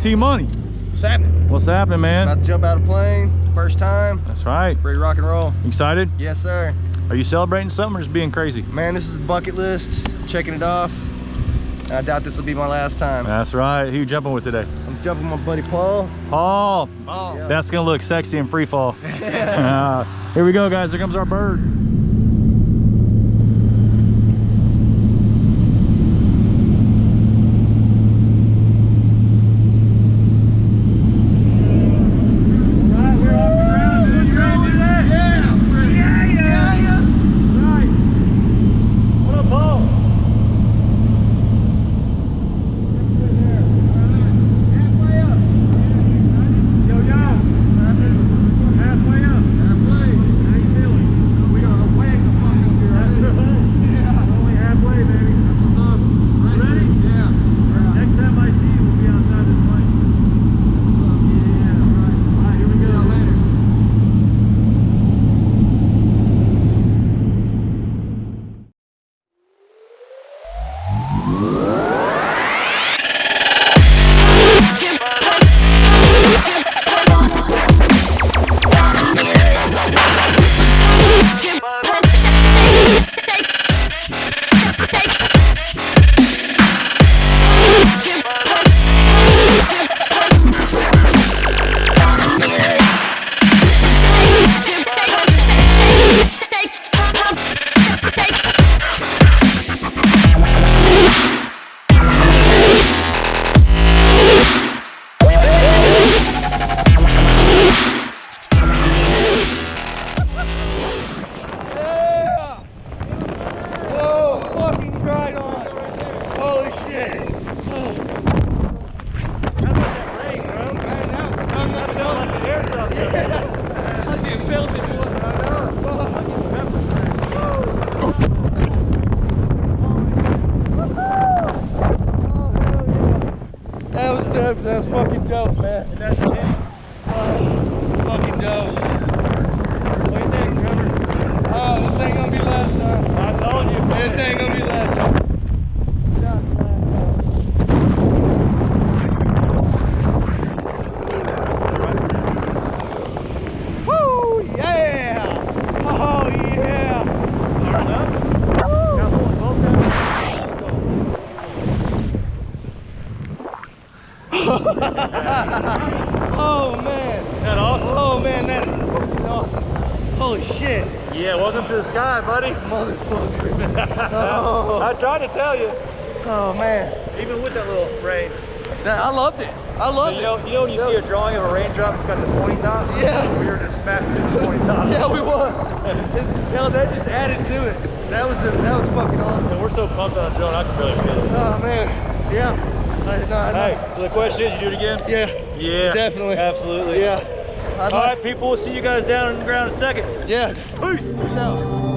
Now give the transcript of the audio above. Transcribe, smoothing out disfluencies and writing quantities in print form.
T-Money. What's happening? What's happening, man? About to jump out of plane, first time. That's right. Ready to rock and roll. You excited? Yes, sir. Are you celebrating something or just being crazy? Man, this is the bucket list, checking it off. I doubt this will be my last time. That's right. Who you jumping with today? I'm jumping with my buddy Paul. Paul. Yeah. That's gonna look sexy in free fall. Here we go, guys. Here comes our bird. That was fucking dope, man. And that's it. Fucking dope. What do you think, Trevor? Oh, this ain't gonna be last time. I told you. This ain't gonna be last time. Woo! Yeah! Oh yeah! Fired up? Got one both down. Oh man, Isn't that awesome? oh man, that is fucking awesome. Holy shit. Yeah, welcome to the sky, buddy. Motherfucker. Oh. I tried to tell you. Oh man, Even with that little rain. I loved it. I loved You know when you see a drawing of a raindrop that's got the pointy top? Yeah. We were just smashed through the pointy top. Yeah, we won. Hell, that just added to it. That was fucking awesome. So we're so pumped on the drone, I can really feel it. Oh man, yeah. Hey, so the question is, you do it again? Yeah. Yeah. Definitely. Absolutely. Yeah. All right, people, we'll see you guys down in the ground in a second. Yeah. Peace. Peace out.